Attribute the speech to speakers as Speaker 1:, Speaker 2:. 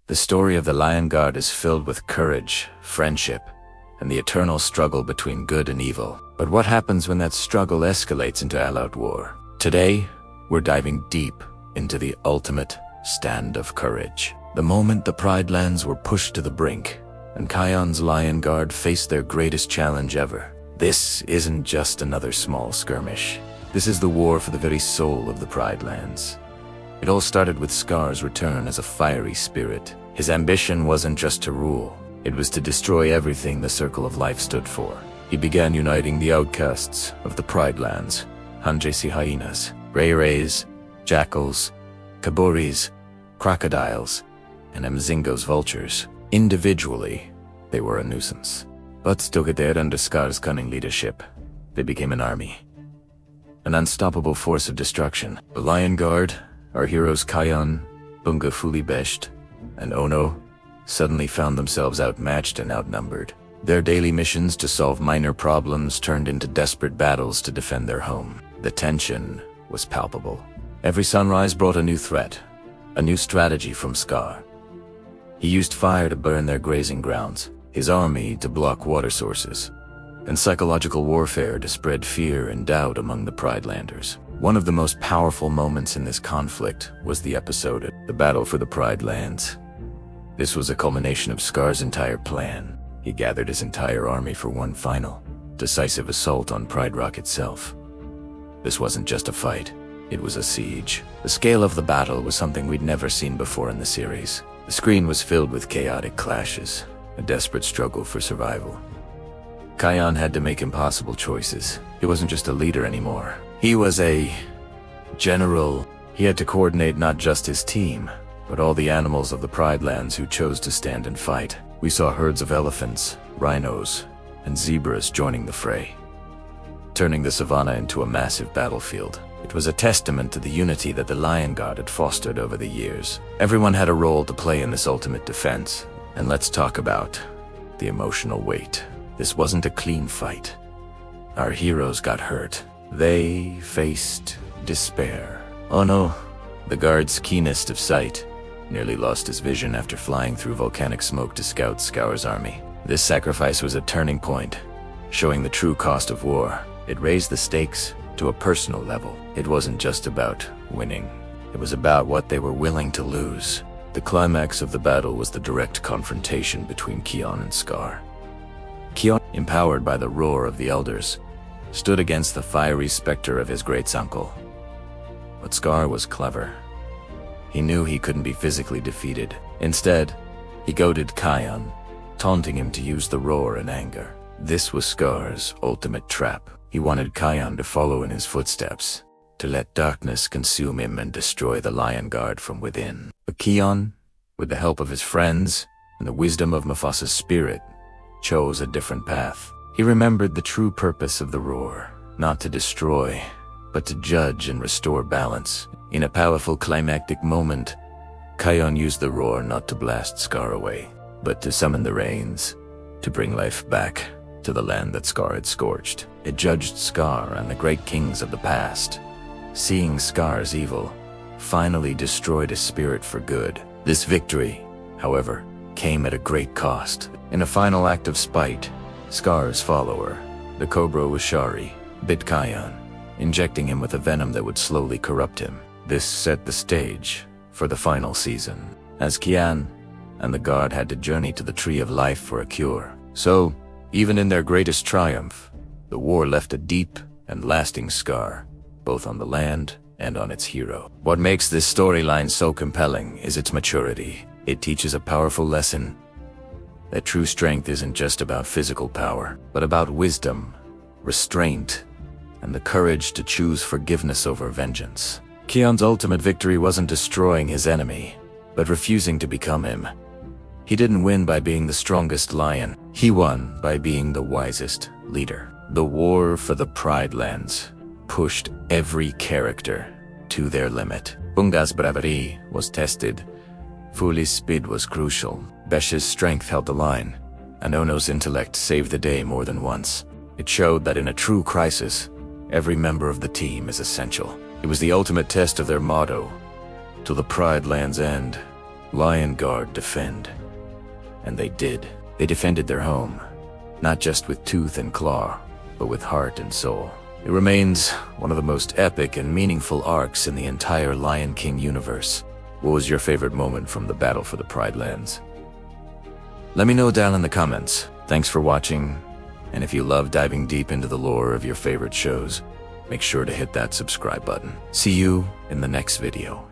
Speaker 1: The story of the Lion Guard is filled with courage, friendship, and the eternal struggle between good and evil. But what happens when that struggle escalates into all-out war? Today, we're diving deep into the ultimate stand of courage. The moment the Pride Lands were pushed to the brink, and Kion's Lion Guard faced their greatest challenge ever. This isn't just another small skirmish. This is the war for the very soul of the Pride Lands. It all started with Scar's return as a fiery spirit. His ambition wasn't just to rule, it was to destroy everything the Circle of Life stood for. He began uniting the outcasts of the Pride Lands, Hanjesi hyenas, Ray-Rays, jackals, Kaburis, crocodiles, and Mzingo's vultures. Individually, they were a nuisance. But together under Scar's cunning leadership, they became an army. An unstoppable force of destruction. The Lion Guard, our heroes Kion, Bunga Fulibesht, and Ono, suddenly found themselves outmatched and outnumbered. Their daily missions to solve minor problems turned into desperate battles to defend their home. The tension was palpable. Every sunrise brought a new threat, a new strategy from Scar. He used fire to burn their grazing grounds, his army to block water sources, and psychological warfare to spread fear and doubt among the Pridelanders. One of the most powerful moments in this conflict was the episode, the Battle for the Pride Lands. This was a culmination of Scar's entire plan. He gathered his entire army for one final, decisive assault on Pride Rock itself. This wasn't just a fight, it was a siege. The scale of the battle was something we'd never seen before in the series. The screen was filled with chaotic clashes, a desperate struggle for survival. Kion had to make impossible choices. He wasn't just a leader anymore. He was a general. He had to coordinate not just his team, but all the animals of the Pride Lands who chose to stand and fight. We saw herds of elephants, rhinos, and zebras joining the fray, turning the savannah into a massive battlefield. It was a testament to the unity that the Lion Guard had fostered over the years. Everyone had a role to play in this ultimate defense. And let's talk about the emotional weight. This wasn't a clean fight. Our heroes got hurt. They faced despair. Ono, the guard's keenest of sight, nearly lost his vision after flying through volcanic smoke to scout Scar's army. This sacrifice was a turning point, showing the true cost of war. It raised the stakes to a personal level. It wasn't just about winning. It was about what they were willing to lose. The climax of the battle was the direct confrontation between Kion and Scar. Kion, empowered by the roar of the elders, stood against the fiery specter of his great-uncle. But Scar was clever. He knew he couldn't be physically defeated. Instead, he goaded Kion, taunting him to use the roar in anger. This was Scar's ultimate trap. He wanted Kion to follow in his footsteps, to let darkness consume him and destroy the Lion Guard from within. But Kion, with the help of his friends and the wisdom of Mufasa's spirit, chose a different path. He remembered the true purpose of the roar, not to destroy, but to judge and restore balance. In a powerful climactic moment, Kion used the roar not to blast Scar away, but to summon the rains, to bring life back to the land that Scar had scorched. It judged Scar and the great kings of the past. Seeing Scar's evil, finally destroyed his spirit for good. This victory, however, came at a great cost. In a final act of spite, Scar's follower, the Cobra Wishari, bit Kion, injecting him with a venom that would slowly corrupt him. This set the stage for the final season, as Kion and the Guard had to journey to the Tree of Life for a cure. So, even in their greatest triumph, the war left a deep and lasting scar, both on the land and on its hero. What makes this storyline so compelling is its maturity. It teaches a powerful lesson that true strength isn't just about physical power, but about wisdom, restraint, and the courage to choose forgiveness over vengeance. Kion's ultimate victory wasn't destroying his enemy, but refusing to become him. He didn't win by being the strongest lion. He won by being the wisest leader. The war for the Pride Lands pushed every character to their limit. Bunga's bravery was tested. Fuli's speed was crucial. Besh's strength held the line, and Ono's intellect saved the day more than once. It showed that in a true crisis, every member of the team is essential. It was the ultimate test of their motto, "Till the Pride Lands end, Lion Guard defend. And they did. They defended their home, not just with tooth and claw, but with heart and soul. It remains one of the most epic and meaningful arcs in the entire Lion King universe. What was your favorite moment from the battle for the Pride Lands? Let me know down in the comments. Thanks for watching, and if you love diving deep into the lore of your favorite shows, make sure to hit that subscribe button. See you in the next video.